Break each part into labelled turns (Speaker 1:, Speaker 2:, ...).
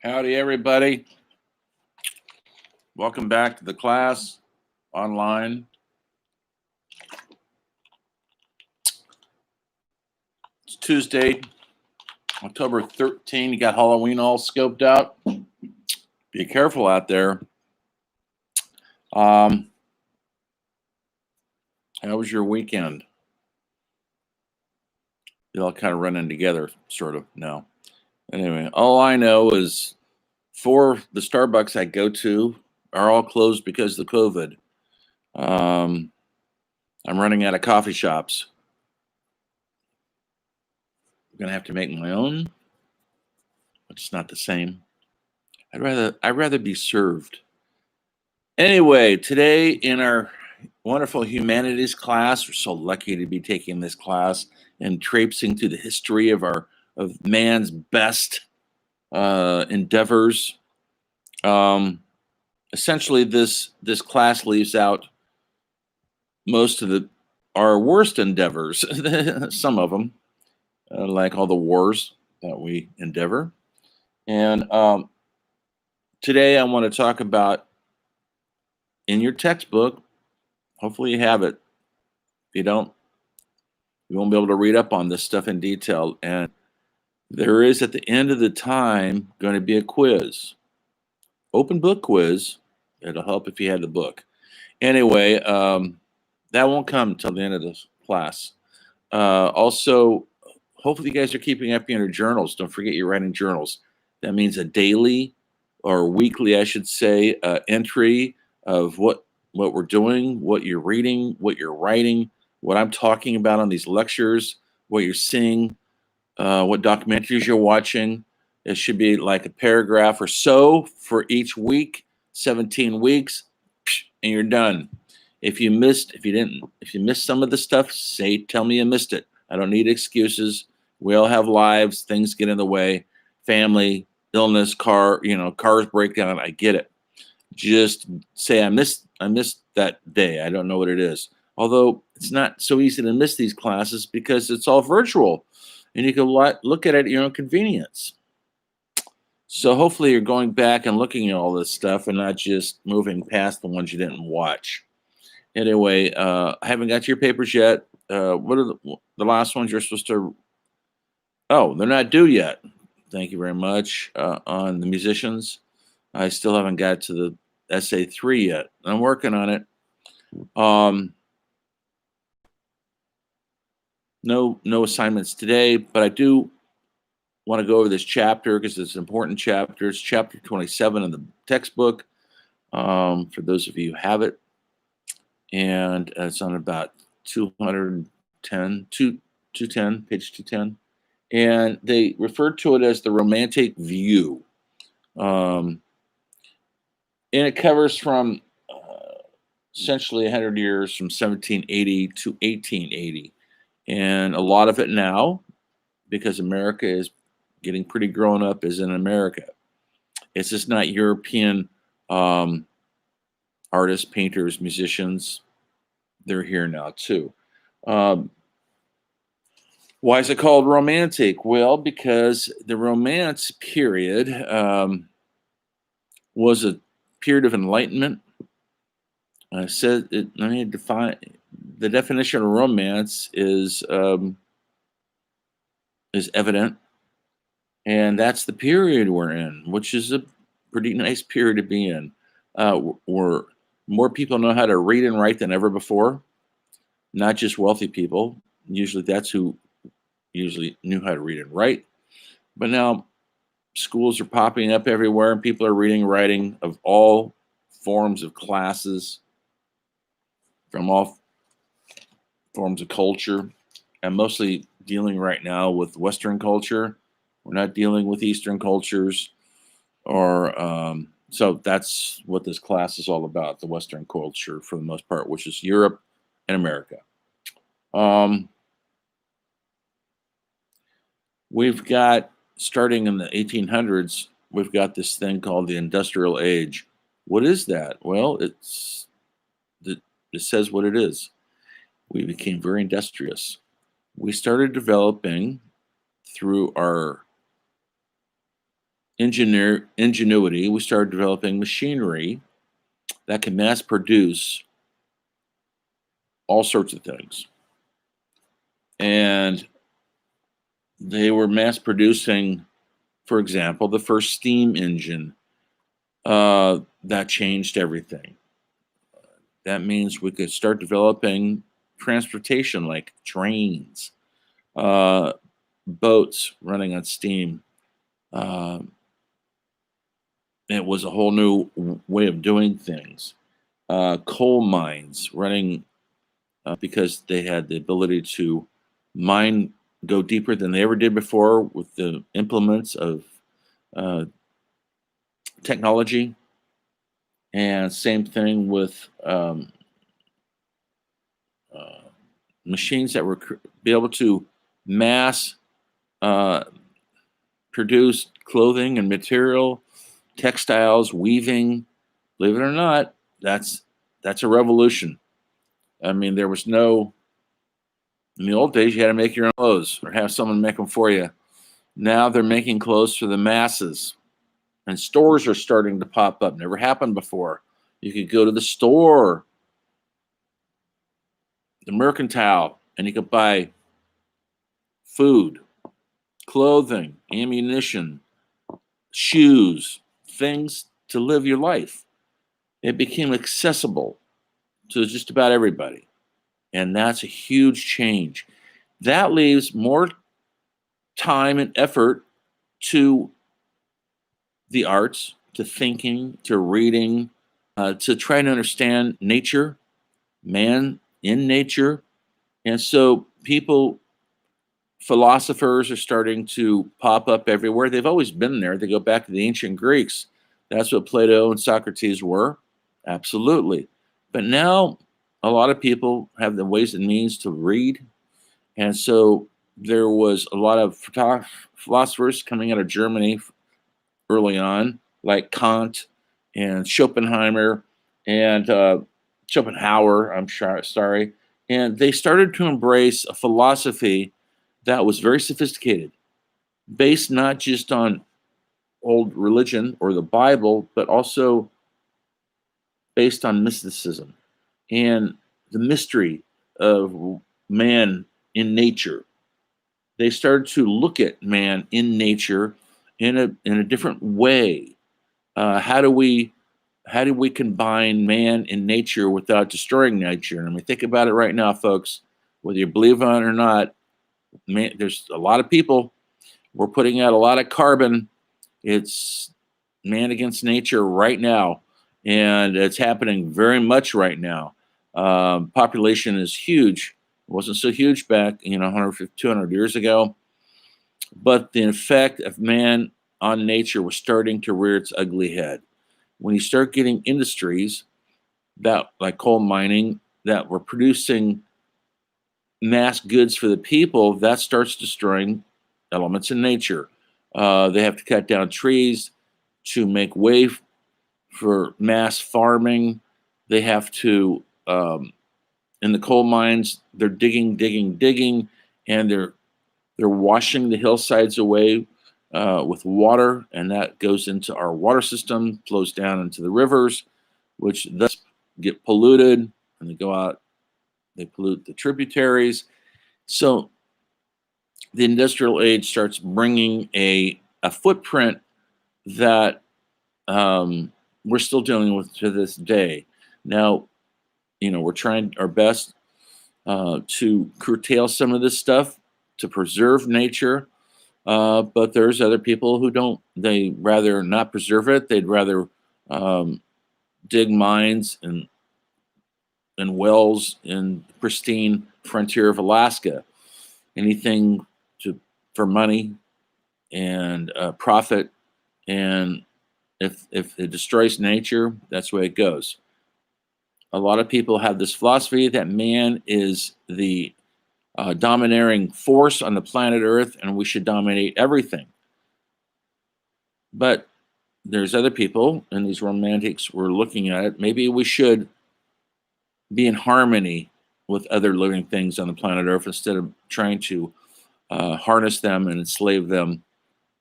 Speaker 1: Howdy, everybody. Welcome back to the class online. It's Tuesday, October 13. You got Halloween all scoped out. Be careful out there. How was your weekend? You all kind of running together, sort of, now. Anyway, all I know is the Starbucks I go to are all closed because of the COVID. I'm running out of coffee shops. I'm gonna have to make my own, but it's not the same. I'd rather be served. Anyway, today in our wonderful humanities class, we're so lucky to be taking this class and traipsing through the history of man's best endeavors. Essentially, this class leaves out most of our worst endeavors. Some of them, like all the wars that we endeavor. And today, I want to talk about, in your textbook, hopefully you have it. If you don't, you won't be able to read up on this stuff in detail. And there is, at the end of the time, going to be a quiz. Open book quiz. It'll help if you had the book. Anyway, that won't come until the end of this class. Also, hopefully you guys are keeping up in your journals. Don't forget you're writing journals. That means a daily or weekly, I should say, entry of what we're doing, what you're reading, what you're writing, what I'm talking about on these lectures, what you're seeing, what documentaries you're watching. It should be like a paragraph or so for each week, 17 weeks, and you're done. If you missed some of the stuff, tell me you missed it. I don't need excuses. We all have lives, things get in the way, family, illness, cars break down. I get it. Just say I missed that day. I don't know what it is. Although it's not so easy to miss these classes because it's all virtual and you can look at it at your own convenience. So hopefully you're going back and looking at all this stuff and not just moving past the ones you didn't watch. Anyway, I haven't got your papers yet. What are the last ones you're supposed to? Oh, they're not due yet. Thank you very much. On the musicians, I still haven't got to the essay 3 yet. I'm working on it. No assignments today, but I do want to go over this chapter because it's an important chapter. It's chapter 27 in the textbook, for those of you who have it. And it's on about 210, page 210. And they refer to it as the romantic view. And it covers from essentially 100 years, from 1780 to 1880. And a lot of it now, because America is getting pretty grown up, is in America. It's just not European artists, painters, musicians. They're here now too. Why is it called romantic? Well, because the Romance period was a period of enlightenment. Let me define the definition of romance is evident, and that's the period we're in, which is a pretty nice period to be in. Where more people know how to read and write than ever before, not just wealthy people. Usually that's who usually knew how to read and write. But now schools are popping up everywhere and people are reading and writing of all forms of classes, from all forms of culture. I'm mostly dealing right now with Western culture. We're not dealing with Eastern cultures, so that's what this class is all about, the Western culture for the most part, which is Europe and America. We've got, starting in the 1800s, we've got this thing called the Industrial Age. What is that? Well, it says what it is. We became very industrious. We started developing, through our ingenuity, we started developing machinery that can mass produce all sorts of things. And they were mass producing, for example, the first steam engine. That changed everything. That means we could start developing transportation like trains, boats running on steam. Uh, it was a whole new way of doing things. Coal mines running because they had the ability to mine, go deeper than they ever did before with the implements of uh, technology. And same thing with uh, machines that were be able to mass uh, produce clothing and material, textiles, weaving. Believe it or not, that's a revolution. I mean, there was no in the old days. You had to make your own clothes or have someone make them for you. Now they're making clothes for the masses, and stores are starting to pop up. Never happened before. You could go to the store, the mercantile, and you could buy food, clothing, ammunition, shoes, things to live your life. It became accessible to just about everybody. And that's a huge change. That leaves more time and effort to the arts, to thinking, to reading, to trying to understand nature, man in nature. And so philosophers are starting to pop up everywhere. They've always been there. They go back to the ancient Greeks. That's what Plato and Socrates were. Absolutely. But now a lot of people have the ways and means to read. And so there was a lot of philosophers coming out of Germany early on, like Kant and Schopenhauer and Schopenhauer, sorry. And they started to embrace a philosophy that was very sophisticated, based not just on old religion or the Bible, but also based on mysticism and the mystery of man in nature. They started to look at man in nature in a different way. How do we combine man and nature without destroying nature? I mean, think about it right now, folks. Whether you believe on it or not, man, there's a lot of people. We're putting out a lot of carbon. It's man against nature right now, and it's happening very much right now. Population is huge. It wasn't so huge back, 150, 200 years ago, but the effect of man on nature was starting to rear its ugly head. When you start getting industries that, like coal mining, that were producing mass goods for the people, that starts destroying elements in nature. They have to cut down trees to make way for mass farming. They have to, in the coal mines, they're digging, and they're washing the hillsides away with water, and that goes into our water system, flows down into the rivers, which thus get polluted, and they go out. They pollute the tributaries. So the industrial age starts bringing a footprint that we're still dealing with to this day. Now, we're trying our best to curtail some of this stuff to preserve nature, but there's other people who don't. They rather not preserve it. They'd rather dig mines and wells in the pristine frontier of Alaska. Anything for money and profit, and if it destroys nature, that's the way it goes. A lot of people have this philosophy that man is the domineering force on the planet Earth, and we should dominate everything. But there's other people, and these romantics were looking at it. Maybe we should be in harmony with other living things on the planet Earth instead of trying to harness them and enslave them.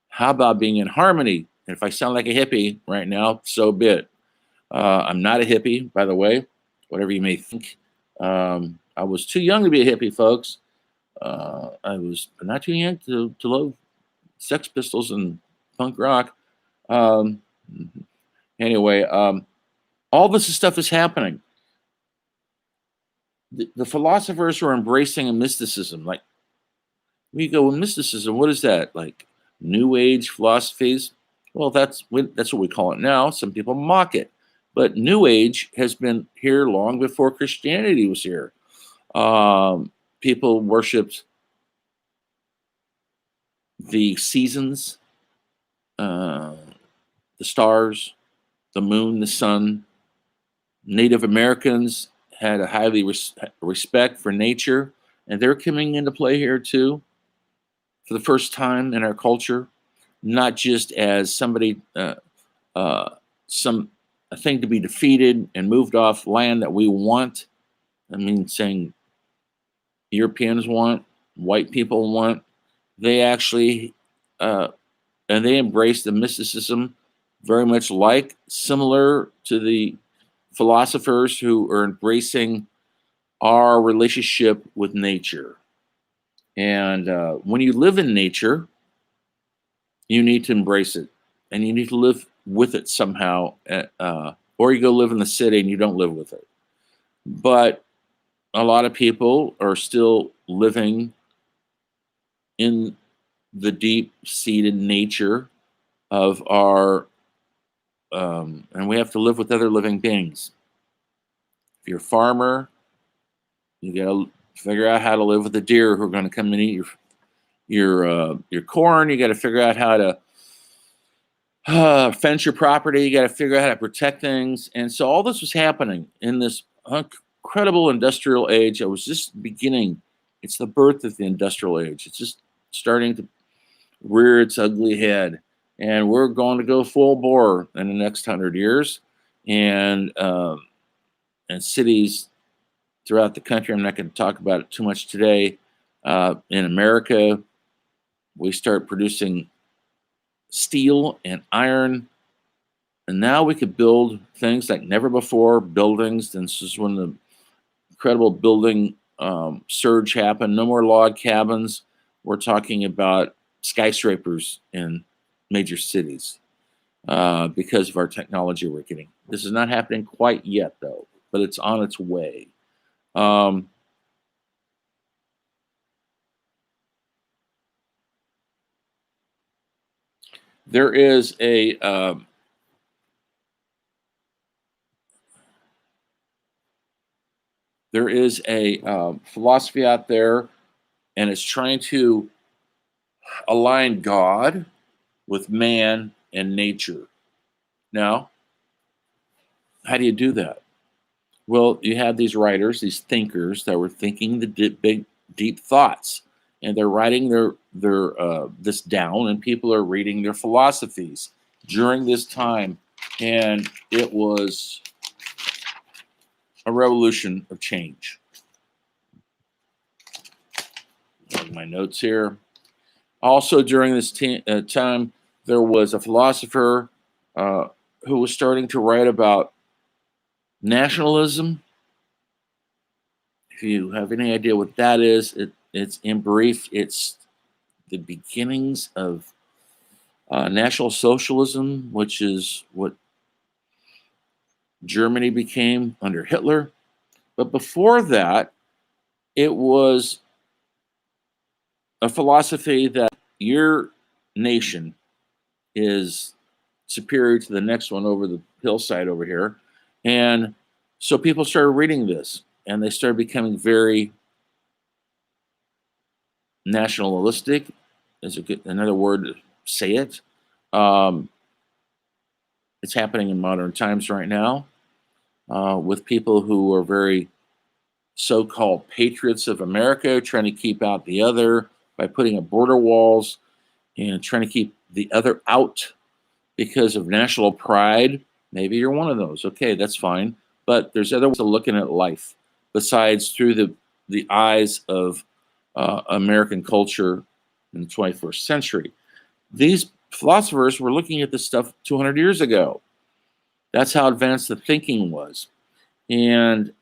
Speaker 1: How about being in harmony And if I sound like a hippie right now, so be it. I'm not a hippie, by the way, whatever you may think. I was too young to be a hippie, folks. I was not too young to love Sex Pistols and punk rock. Um, anyway, all this stuff is happening. The philosophers are embracing a mysticism. Like, we go, mysticism, what is that? Like New Age philosophies? Well, that's what we call it now. Some people mock it. But New Age has been here long before Christianity was here. People worshipped the seasons, the stars, the moon, the sun. Native Americans had a highly respect for nature, and they're coming into play here too for the first time in our culture, not just as somebody, some a thing to be defeated and moved off land that we want. I mean, saying Europeans want, white people want. They actually, and they embrace the mysticism very much like, similar to the philosophers who are embracing our relationship with nature. And when you live in nature, you need to embrace it and you need to live with it somehow. Or you go live in the city and you don't live with it. But a lot of people are still living in the deep seated nature of our, and we have to live with other living beings. If you're a farmer, you got to figure out how to live with the deer who are going to come and eat your corn. You got to figure out how to fence your property. You got to figure out how to protect things. And so all this was happening in this incredible industrial age. It was just beginning. It's the birth of the industrial age. It's just starting to rear its ugly head. And we're going to go full bore in the next 100 years. And cities throughout the country, I'm not going to talk about it too much today. In America, we start producing steel and iron. And now we could build things like never before, buildings. And this is when the incredible building surge happened. No more log cabins. We're talking about skyscrapers in major cities because of our technology we're getting. This is not happening quite yet, though, but it's on its way. There is a philosophy out there, and it's trying to align God with man and nature. Now, how do you do that? Well, you have these writers, these thinkers that were thinking the big, deep thoughts, and they're writing their this down, and people are reading their philosophies during this time, and it was a revolution of change. My notes here. Also, during this time, there was a philosopher who was starting to write about nationalism. If you have any idea what that is, it's in brief, it's the beginnings of National Socialism, which is what Germany became under Hitler. But before that, it was a philosophy that your nation is superior to the next one over the hillside over here. And so people started reading this, and they started becoming very nationalistic, is another word to say it. It's happening in modern times right now with people who are very so-called patriots of America, trying to keep out the other by putting up border walls and trying to keep the other out because of national pride. Maybe you're one of those. Okay, that's fine. But there's other ways of looking at life besides through the eyes of American culture in the 21st century. These philosophers were looking at this stuff 200 years ago. That's how advanced the thinking was. And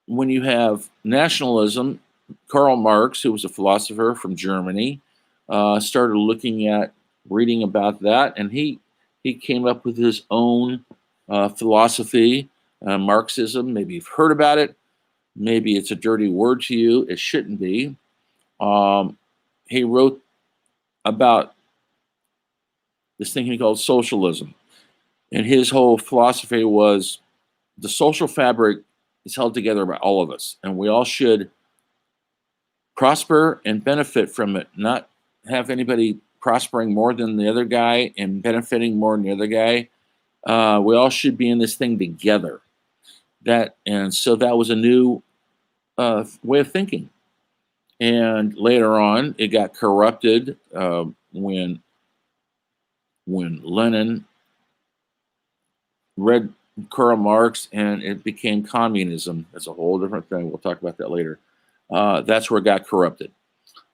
Speaker 1: when you have nationalism, Karl Marx, who was a philosopher from Germany, started looking at reading about that, and he came up with his own philosophy, Marxism. Maybe you've heard about it. Maybe it's a dirty word to you. It shouldn't be. He wrote about this thing he called socialism. And his whole philosophy was the social fabric is held together by all of us, and we all should prosper and benefit from it, not have anybody prospering more than the other guy and benefiting more than the other guy. We all should be in this thing together. And so that was a new way of thinking. And later on, it got corrupted when Lenin read Karl Marx, and it became communism. That's a whole different thing. We'll talk about that later. That's where it got corrupted.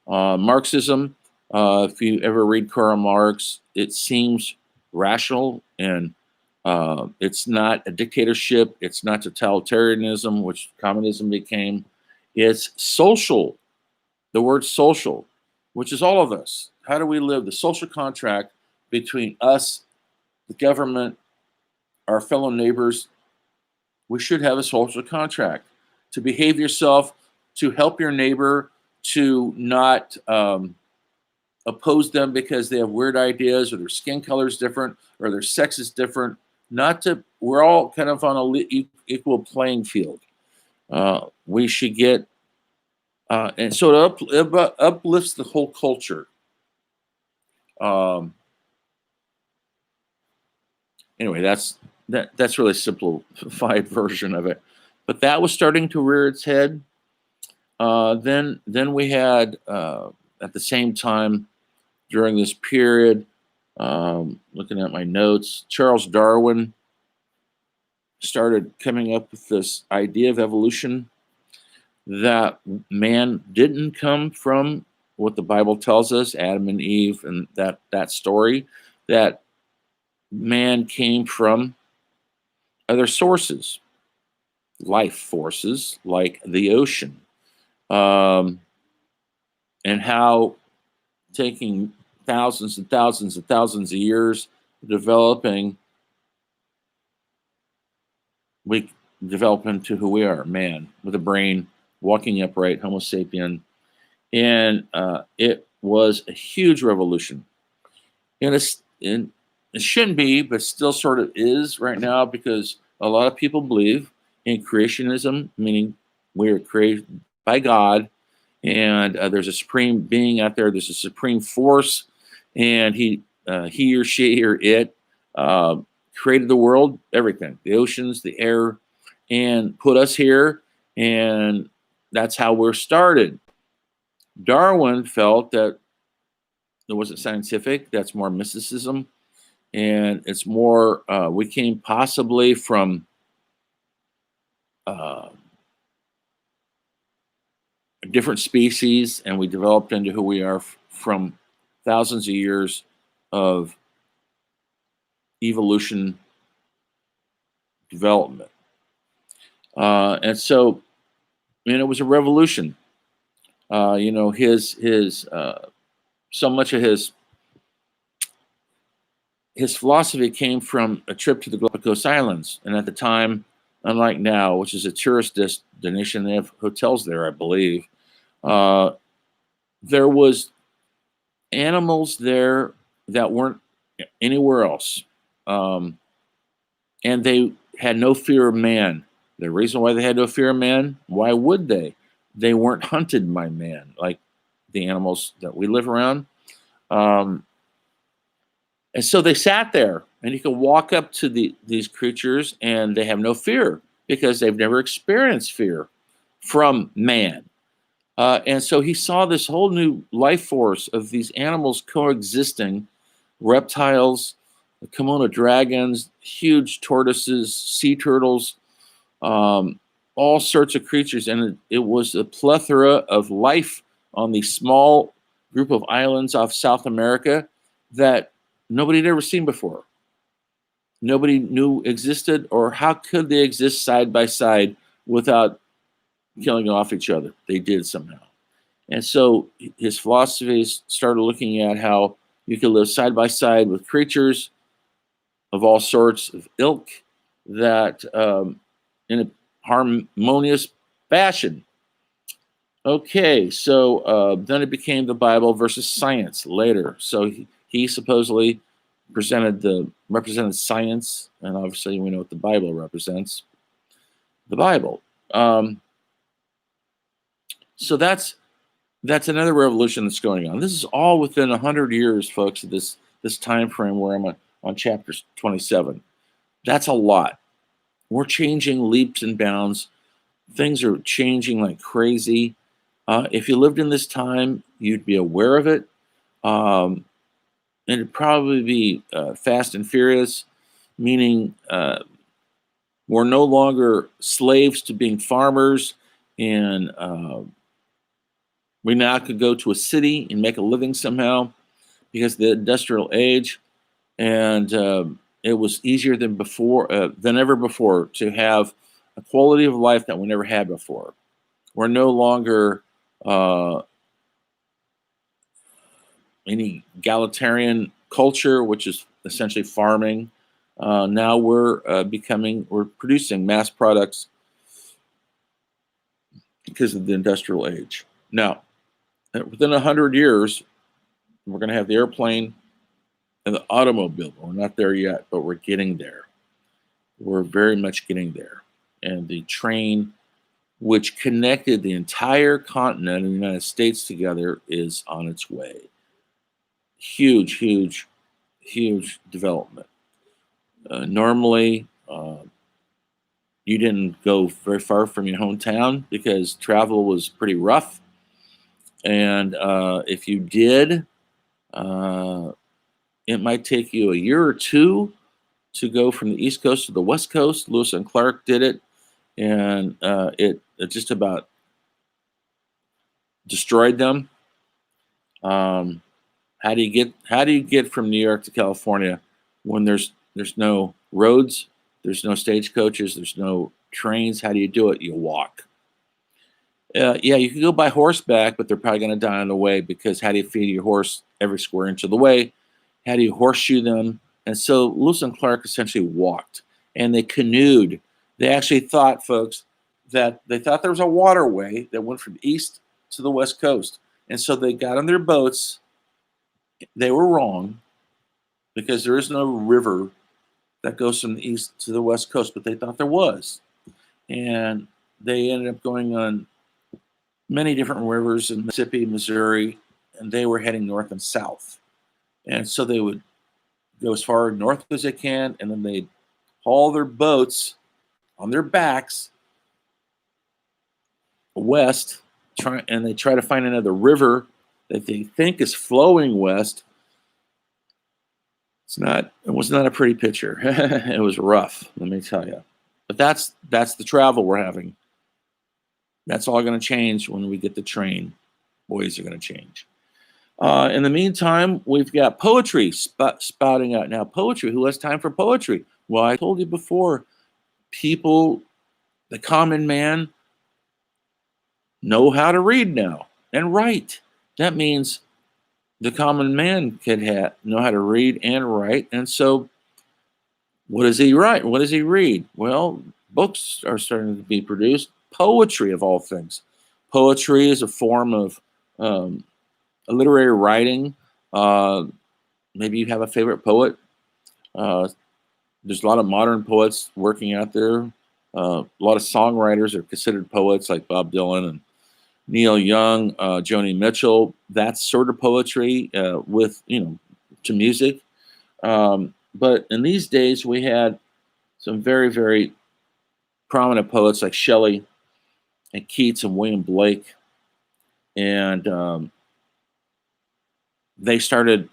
Speaker 1: Marxism, if you ever read Karl Marx, it seems rational, and it's not a dictatorship. It's not totalitarianism, which communism became. It's social. The word social, which is all of us. How do we live? The social contract between us, the government, our fellow neighbors. We should have a social contract to behave yourself, to help your neighbor, to not oppose them because they have weird ideas or their skin color is different or their sex is different. We're all kind of on an equal playing field. We should get, and so it uplifts the whole culture. Anyway, that's really a simplified version of it. But that was starting to rear its head. Then we had, at the same time, during this period, looking at my notes, Charles Darwin started coming up with this idea of evolution, that man didn't come from what the Bible tells us, Adam and Eve, and that story, that man came from other sources, life forces like the ocean, and how taking thousands and thousands and thousands of years developing, we develop into who we are, man with a brain, walking upright, Homo sapien. And it was a huge revolution. And it shouldn't be, but still sort of is right now, because a lot of people believe in creationism, meaning we are created by God, and there's a supreme being out there. There's a supreme force, and he or she or it created the world, everything, the oceans, the air, and put us here, and that's how we're started. Darwin felt that it wasn't scientific. That's more mysticism. And it's more, we came possibly from a different species, and we developed into who we are from thousands of years of evolution development. And so, it was a revolution. So much of his philosophy came from a trip to the Galapagos Islands. And at the time, unlike now, which is a tourist destination, they have hotels there, I believe. There was animals there that weren't anywhere else. And they had no fear of man. The reason why they had no fear of man, why would they? They weren't hunted by man like the animals that we live around. And so they sat there, and you could walk up to these creatures, and they have no fear because they've never experienced fear from man. And so he saw this whole new life force of these animals coexisting, reptiles, Komodo dragons, huge tortoises, sea turtles, all sorts of creatures. And it was a plethora of life on the small group of islands off South America that nobody had ever seen before. Nobody knew existed, or how could they exist side by side without killing off each other? They did somehow. And so his philosophies started looking at how you could live side by side with creatures of all sorts of ilk that in a harmonious fashion. Okay, so then it became the Bible versus science later. So he supposedly represented science, and obviously we know what the Bible represents. The Bible. So that's another revolution that's going on. This is all within 100 years, folks. Of this time frame where I'm on chapter 27. That's a lot. We're changing leaps and bounds. Things are changing like crazy. If you lived in this time, you'd be aware of it. And it'd probably be fast and furious, meaning we're no longer slaves to being farmers, and we now could go to a city and make a living somehow because of the industrial age. And it was easier than ever before to have a quality of life that we never had before. We're no longer any egalitarian culture, which is essentially farming. Now we're producing mass products because of the industrial age. Now, within 100 years, we're going to have the airplane and the automobile. We're not there yet, but we're getting there. We're very much getting there. And the train, which connected the entire continent of the United States together, is on its way. Huge, huge, huge development. Normally, you didn't go very far from your hometown because travel was pretty rough. And if you did, it might take you a year or two to go from the East Coast to the West Coast. Lewis and Clark did it, and it just about destroyed them. How do you get from New York to California when there's no roads, there's no stagecoaches, there's no trains? How do you do it? You walk. Yeah, you can go by horseback, but they're probably going to die on the way, because how do you feed your horse every square inch of the way? How do you horseshoe them? And so Lewis and Clark essentially walked, and they canoed. They actually thought, folks, that there was a waterway that went from east to the west coast. And so they got on their boats. They were wrong, because there is no river that goes from the east to the west coast, but they thought there was. And they ended up going on many different rivers in Mississippi, Missouri, and they were heading north and south. And so they would go as far north as they can, and then they'd haul their boats on their backs west, and they try to find another river that they think is flowing west. It was not a pretty picture. It was rough, let me tell you. But that's the travel we're having. That's all going to change when we get the train. Boys are going to change. In the meantime, we've got poetry spouting out now. Poetry. Who has time for poetry? Well, I told you before, people, the common man, know how to read now and write. That means the common man can know how to read and write. And so what does he write? What does he read? Well, books are starting to be produced. Poetry, of all things. Poetry is a form of literary writing. Maybe you have a favorite poet. There's a lot of modern poets working out there. A lot of songwriters are considered poets, like Bob Dylan and Neil Young, Joni Mitchell. That's sort of poetry with, to music. But in these days, we had some very, very prominent poets like Shelley and Keats and William Blake. And they started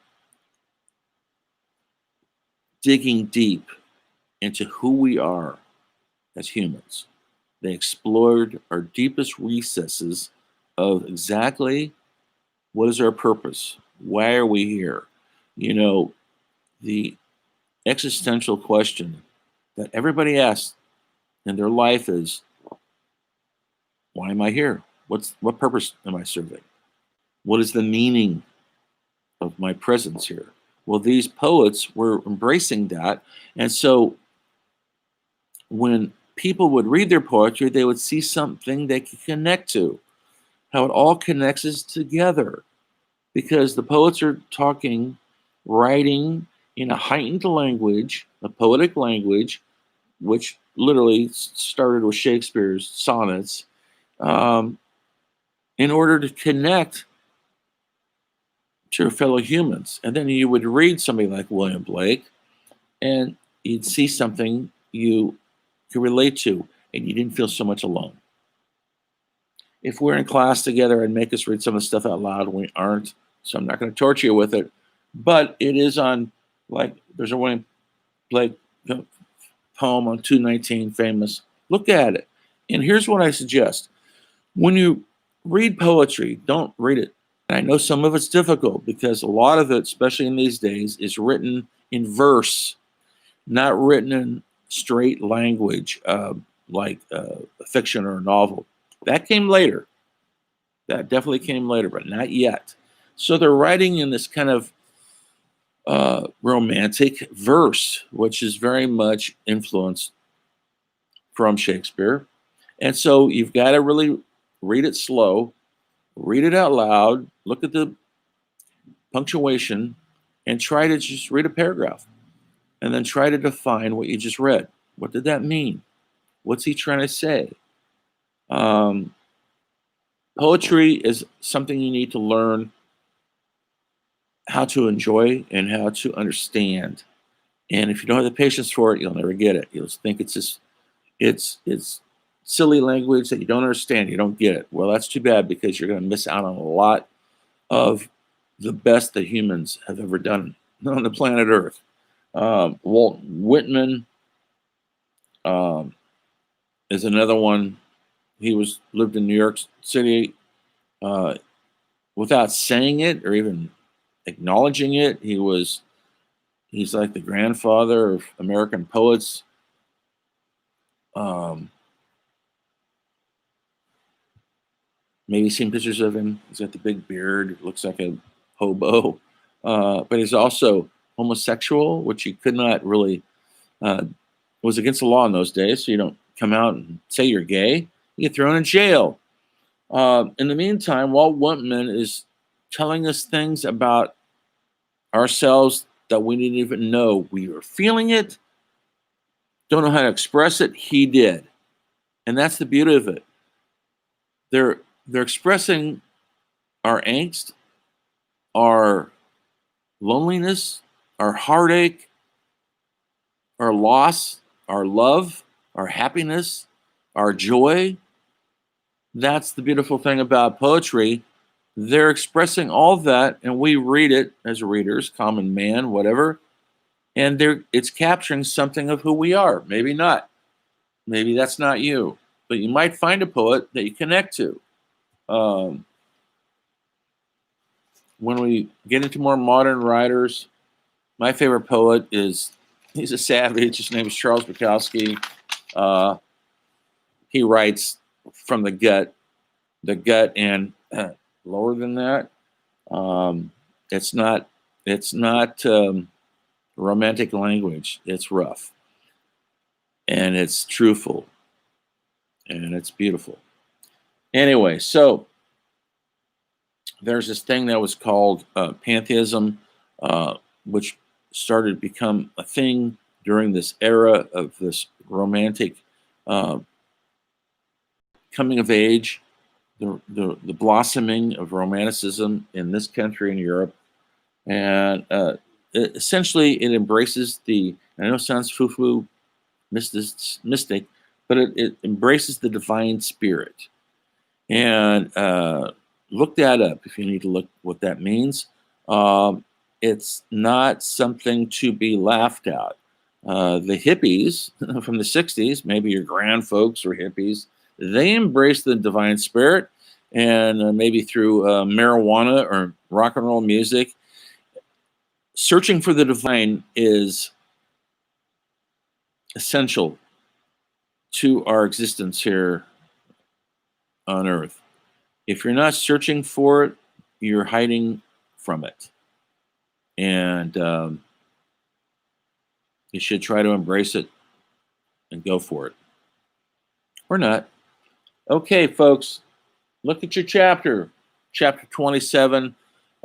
Speaker 1: digging deep into who we are as humans. They explored our deepest recesses of exactly what is our purpose? Why are we here? You know, the existential question that everybody asks in their life is, why am I here? What purpose am I serving? What is the meaning of my presence here? Well, these poets were embracing that. And so when people would read their poetry, they would see something they could connect to, how it all connects us together. Because the poets are talking, writing in a heightened language, a poetic language, which literally started with Shakespeare's sonnets, um, in order to connect to your fellow humans. And then you would read somebody like William Blake, and you'd see something you could relate to, and you didn't feel so much alone. If we're in class together, I'd make us read some of the stuff out loud, and we aren't, so I'm not going to torture you with it. But it is on, like, there's a William Blake poem on 219, famous. Look at it. And here's what I suggest. When you read poetry, don't read it. And I know some of it's difficult because a lot of it, especially in these days, is written in verse, not written in straight language, like a fiction or a novel. That came later. That definitely came later, but not yet. So they're writing in this kind of romantic verse, which is very much influenced from Shakespeare. And so you've got to really read it slow, read it out loud, look at the punctuation, and try to just read a paragraph. And then try to define what you just read. What did that mean? What's he trying to say? Poetry is something you need to learn how to enjoy and how to understand. And if you don't have the patience for it, you'll never get it. You'll just think it's just it's silly language that you don't understand. You don't get it. Well, that's too bad because you're going to miss out on a lot of the best that humans have ever done on the planet Earth. Walt Whitman is another one. He lived in New York City without saying it or even acknowledging it. He's like the grandfather of American poets. Maybe seen pictures of him. He's got the big beard, looks like a hobo, but he's also homosexual, which he could not really was against the law in those days. So you don't come out and say you're gay; you get thrown in jail. In the meantime, Walt Whitman is telling us things about ourselves that we didn't even know we were feeling it. Don't know how to express it. He did, and that's the beauty of it. They're expressing our angst, our loneliness, our heartache, our loss, our love, our happiness, our joy. That's the beautiful thing about poetry. They're expressing all that, and we read it as readers, common man, whatever, and it's capturing something of who we are. Maybe not. Maybe that's not you, but you might find a poet that you connect to. When we get into more modern writers, my favorite poet he's a savage. His name is Charles Bukowski. He writes from the gut, and lower than that. It's not romantic language. It's rough, and it's truthful, and it's beautiful. Anyway, so there's this thing that was called pantheism, which started to become a thing during this era of this romantic coming of age, the blossoming of romanticism in this country and Europe. And essentially, it embraces I know it sounds foo-foo mystic, but it embraces the divine spirit. And look that up if you need to look what that means. It's not something to be laughed at. The hippies from the 60s, maybe your grand folks were hippies, they embraced the divine spirit, and maybe through marijuana or rock and roll music, searching for the divine is essential to our existence here on earth. If you're not searching for it, you're hiding from it. And you should try to embrace it and go for it. Or not. Okay, folks, look at your chapter 27.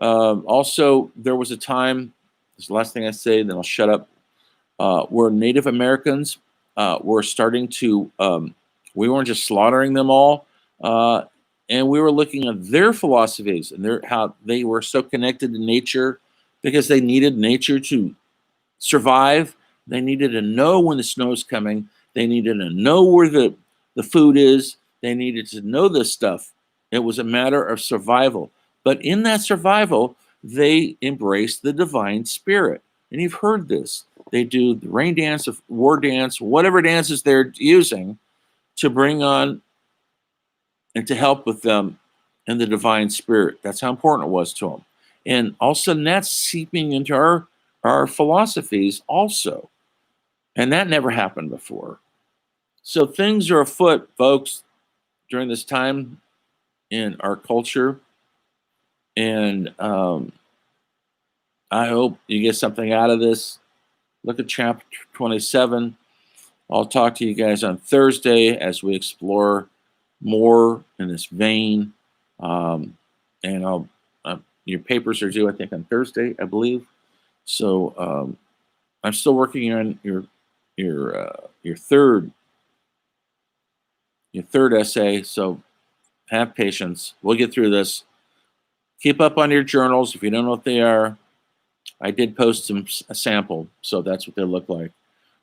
Speaker 1: Also, there was a time, this is the last thing I say, then I'll shut up, where Native Americans were starting to, we weren't just slaughtering them all, and we were looking at their philosophies and how they were so connected to nature because they needed nature to survive. They needed to know when the snow's coming. They needed to know where the food is. They needed to know this stuff. It was a matter of survival. But in that survival, they embraced the divine spirit. And you've heard this. They do the rain dance, war dance, whatever dances they're using to bring on and to help with them and the divine spirit. That's how important it was to them. And all of a sudden, that's seeping into our philosophies also. And that never happened before. So things are afoot, folks, during this time in our culture. And I hope you get something out of this. Look at chapter 27. I'll talk to you guys on Thursday as we explore more in this vein. And your papers are due, I think, on Thursday, I believe. So I'm still working on your third essay. So have patience. We'll get through this. Keep up on your journals if you don't know what they are. I did post a sample, so that's what they look like.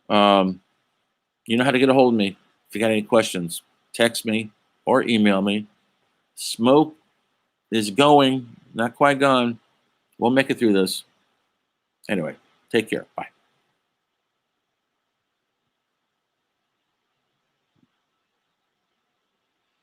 Speaker 1: You know how to get a hold of me. If you got any questions, text me or email me. Smoke is going, not quite gone. We'll make it through this. Anyway, take care. Bye.